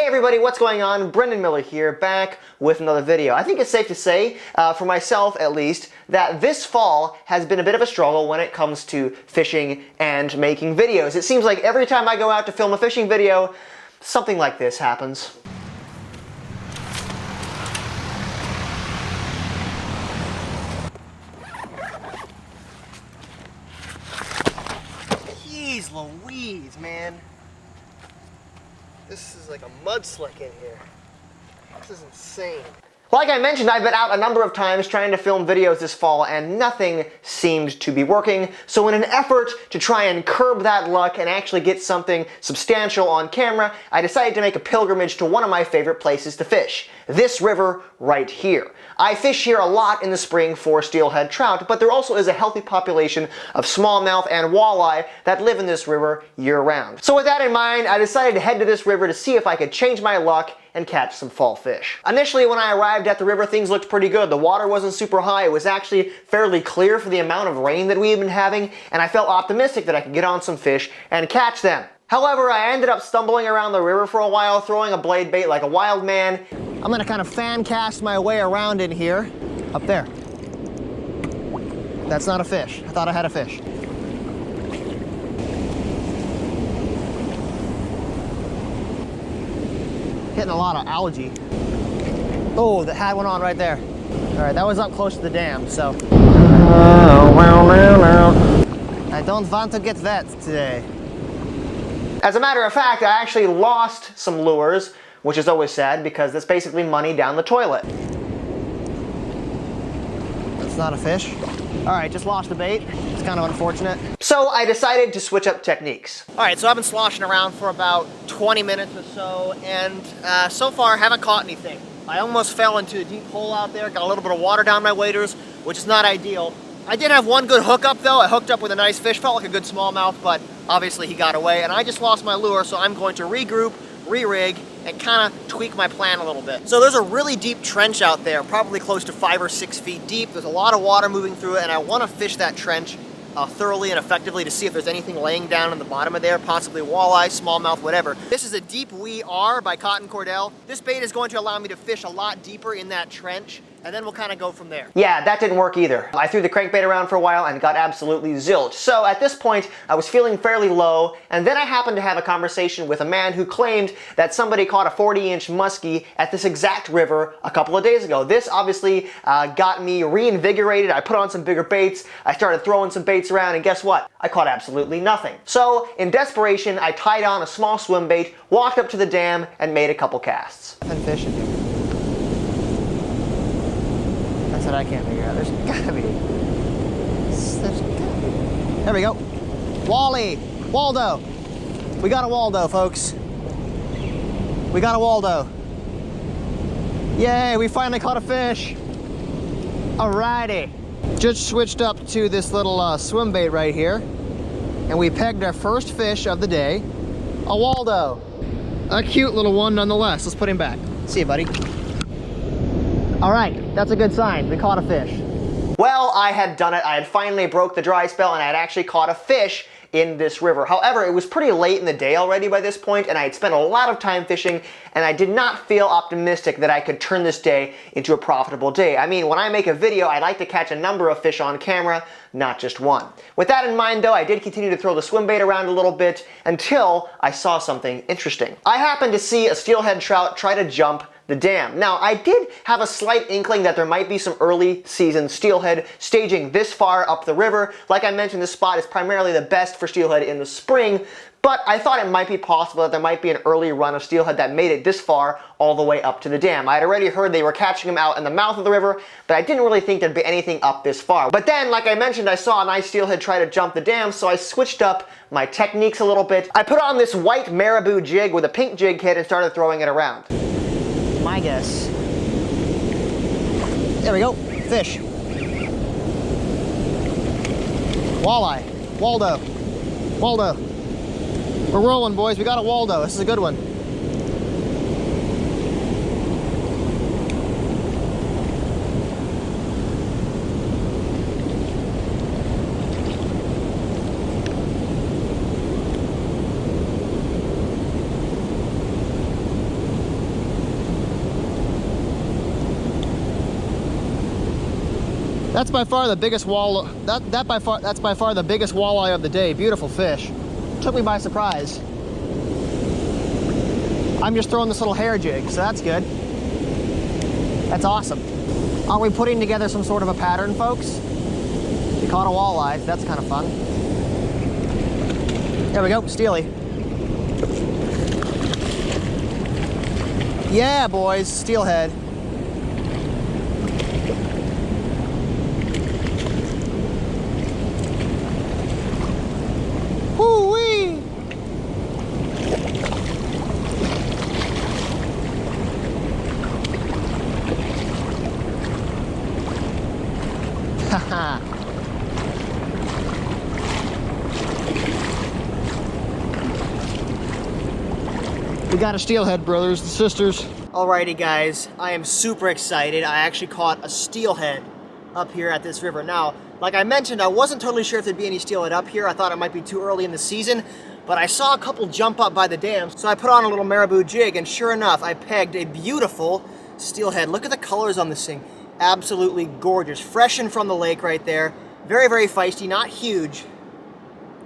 everybody, what's going on? Brendan Miller here, back with another video. I think it's safe to say, for myself at least, that this fall has been a bit of a struggle when it comes to fishing and making videos. It seems like every time I go out to film a fishing video, something like this happens. Jeez Louise, man. This is like a mudslide in here. This is insane. Like I mentioned, I've been out a number of times trying to film videos this fall and nothing seemed to be working. So in an effort to try and curb that luck and actually get something substantial on camera, I decided to make a pilgrimage to one of my favorite places to fish. This river right here. I fish here a lot in the spring for steelhead trout, but there also is a healthy population of smallmouth and walleye that live in this river year-round. So with that in mind, I decided to head to this river to see if I could change my luck and catch some fall fish. Initially, when I arrived at the river, things looked pretty good. The water wasn't super high. It was actually fairly clear for the amount of rain that we had been having, and I felt optimistic that I could get on some fish and catch them. However, I ended up stumbling around the river for a while, throwing a blade bait like a wild man. I'm gonna kind of fan cast my way around in here. Up there. That's not a fish. I thought I had a fish. Hitting a lot of algae. Oh, that had one on right there. All right, that was up close to the dam, so. I don't want to get wet today. As a matter of fact, I actually lost some lures, which is always sad because that's basically money down the toilet. That's not a fish. All right, just lost the bait. It's kind of unfortunate. So I decided to switch up techniques. All right, so I've been sloshing around for about 20 minutes or so, and so far haven't caught anything. I almost fell into a deep hole out there, got a little bit of water down my waders, which is not ideal. I did have one good hookup though. I hooked up with a nice fish, felt like a good smallmouth, but obviously he got away, and I just lost my lure, so I'm going to regroup, re-rig, and kind of tweak my plan a little bit. So there's a really deep trench out there, probably close to 5 or 6 feet deep. There's a lot of water moving through it, and I want to fish that trench thoroughly and effectively to see if there's anything laying down in the bottom of there, possibly walleye, smallmouth, whatever. This is a Deep Wee R by Cotton Cordell. This bait is going to allow me to fish a lot deeper in that trench, and then we'll kind of go from there. Yeah, that didn't work either. I threw the crankbait around for a while and got absolutely zilched. So at this point, I was feeling fairly low, and then I happened to have a conversation with a man who claimed that somebody caught a 40-inch muskie at this exact river a couple of days ago. This obviously got me reinvigorated. I put on some bigger baits, I started throwing some baits around, and guess what? I caught absolutely nothing. So in desperation, I tied on a small swim bait, walked up to the dam, and made a couple casts. And fishing here. That's what I can't figure out. There's gotta be. There we go. Wally! Waldo! We got a Waldo, folks. We got a Waldo. Yay, we finally caught a fish. Alrighty. Just switched up to this little swim bait right here, and we pegged our first fish of the day, a Waldo. A cute little one nonetheless. Let's put him back. See you, buddy. All right, that's a good sign. We caught a fish. Well, I had done it. I had finally broke the dry spell, and I had actually caught a fish in this river. However, it was pretty late in the day already by this point, and I had spent a lot of time fishing, and I did not feel optimistic that I could turn this day into a profitable day. I mean, when I make a video, I like to catch a number of fish on camera, not just one. With that in mind though, I did continue to throw the swim bait around a little bit until I saw something interesting. I happened to see a steelhead trout try to jump the dam. Now, I did have a slight inkling that there might be some early season steelhead staging this far up the river. Like I mentioned, this spot is primarily the best for steelhead in the spring, but I thought it might be possible that there might be an early run of steelhead that made it this far all the way up to the dam. I had already heard they were catching them out in the mouth of the river, but I didn't really think there'd be anything up this far. But then, like I mentioned, I saw a nice steelhead try to jump the dam, so I switched up my techniques a little bit. I put on this white marabou jig with a pink jig head and started throwing it around. My guess. There we go. Fish. Walleye. Waldo. Waldo. We're rolling, boys. We got a Waldo. This is a good one. That's by far the biggest that's by far the biggest walleye of the day. Beautiful fish. Took me by surprise. I'm just throwing this little hair jig, so that's good. That's awesome. Are we putting together some sort of a pattern, folks? We caught a walleye, so that's kind of fun. There we go, steely. Yeah, boys, steelhead. Woo-wee! Haha. We got a steelhead, brothers and sisters. Alrighty guys, I am super excited. I actually caught a steelhead up here at this river. Now, like I mentioned, I wasn't totally sure if there'd be any steelhead up here. I thought it might be too early in the season, but I saw a couple jump up by the dam, so I put on a little marabou jig, and sure enough, I pegged a beautiful steelhead. Look at the colors on this thing. Absolutely gorgeous. Fresh in from the lake right there. Very, very feisty, not huge,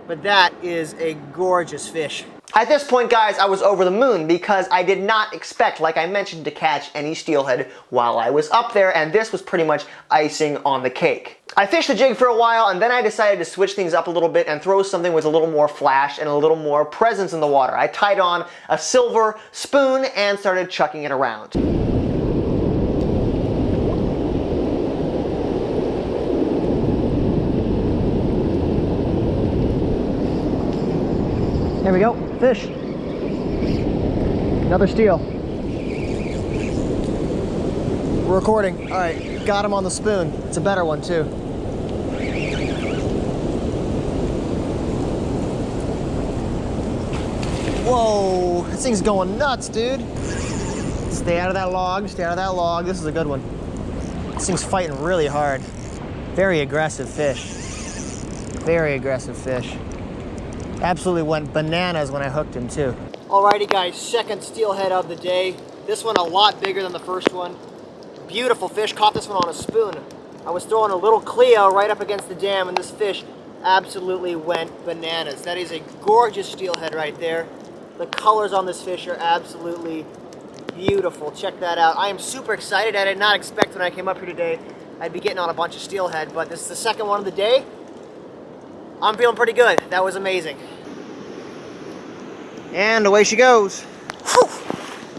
but that is a gorgeous fish. At this point, guys, I was over the moon because I did not expect, like I mentioned, to catch any steelhead while I was up there, and this was pretty much icing on the cake. I fished the jig for a while, and then I decided to switch things up a little bit and throw something with a little more flash and a little more presence in the water. I tied on a silver spoon and started chucking it around. There we go, fish. Another steel. We're recording. All right, got him on the spoon. It's a better one too. Whoa, this thing's going nuts, dude. Stay out of that log, stay out of that log. This is a good one. This thing's fighting really hard. Very aggressive fish. Very aggressive fish. Absolutely went bananas when I hooked him too. Alrighty guys, second steelhead of the day. This one a lot bigger than the first one. Beautiful fish, caught this one on a spoon. I was throwing a little Cleo right up against the dam and this fish absolutely went bananas. That is a gorgeous steelhead right there. The colors on this fish are absolutely beautiful. Check that out. I am super excited. I did not expect when I came up here today I'd be getting on a bunch of steelhead, but this is the second one of the day. I'm feeling pretty good. That was amazing. And away she goes. Whew.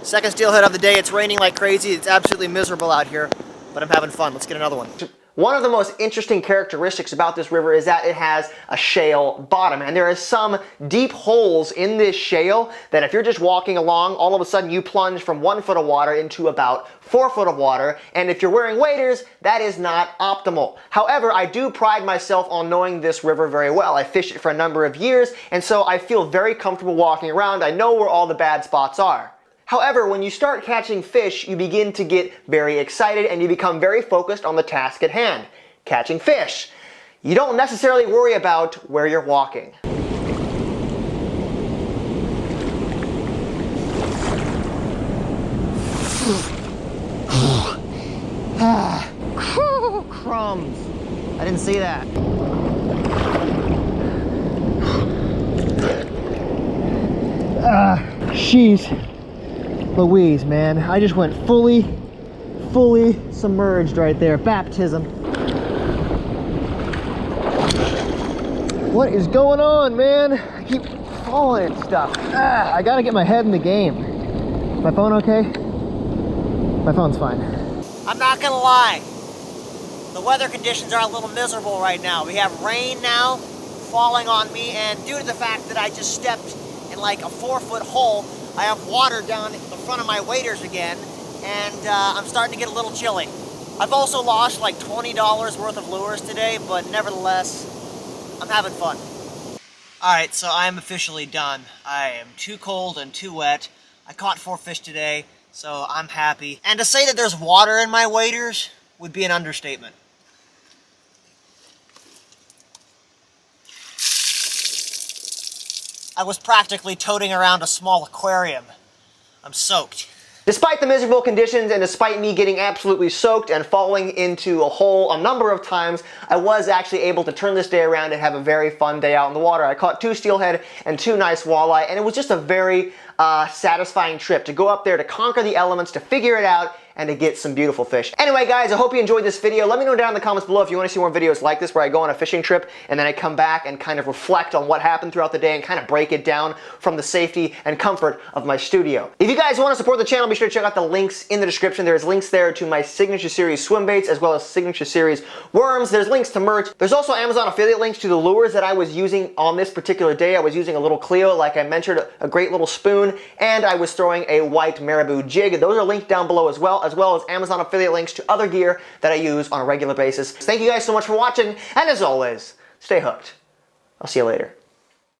Second steelhead of the day. It's raining like crazy. It's absolutely miserable out here, but I'm having fun. Let's get another one. One of the most interesting characteristics about this river is that it has a shale bottom, and there are some deep holes in this shale that if you're just walking along, all of a sudden you plunge from 1 foot of water into about 4 foot of water, and if you're wearing waders, that is not optimal. However, I do pride myself on knowing this river very well. I fished it for a number of years, and so I feel very comfortable walking around. I know where all the bad spots are. However, when you start catching fish, you begin to get very excited and you become very focused on the task at hand, catching fish. You don't necessarily worry about where you're walking. Crumbs. I didn't see that. Jeez. Louise, man, I just went fully submerged right there. Baptism. What is going on, man? I keep falling and stuff. I gotta get my head in the game. Is my phone okay? My phone's fine. I'm not gonna lie. The weather conditions are a little miserable right now. We have rain now falling on me, and due to the fact that I just stepped in like a 4 foot hole, I have water down the front of my waders again, and I'm starting to get a little chilly. I've also lost like $20 worth of lures today, but nevertheless, I'm having fun. Alright, so I'm officially done. I am too cold and too wet. I caught 4 fish today, so I'm happy. And to say that there's water in my waders would be an understatement. I was practically toting around a small aquarium. I'm soaked. Despite the miserable conditions and despite me getting absolutely soaked and falling into a hole a number of times, I was actually able to turn this day around and have a very fun day out in the water. I caught 2 steelhead and 2 nice walleye, and it was just a very satisfying trip to go up there, to conquer the elements, to figure it out, and to get some beautiful fish. Anyway guys, I hope you enjoyed this video. Let me know down in the comments below if you want to see more videos like this where I go on a fishing trip and then I come back and kind of reflect on what happened throughout the day and kind of break it down from the safety and comfort of my studio. If you guys want to support the channel, be sure to check out the links in the description. There's links there to my Signature Series swim baits as well as Signature Series worms. There's links to merch. There's also Amazon affiliate links to the lures that I was using on this particular day. I was using a little Clio, like I mentioned, a great little spoon, and I was throwing a white marabou jig. Those are linked down below as well as Amazon affiliate links to other gear that I use on a regular basis. Thank you guys so much for watching, and as always, stay hooked. I'll see you later.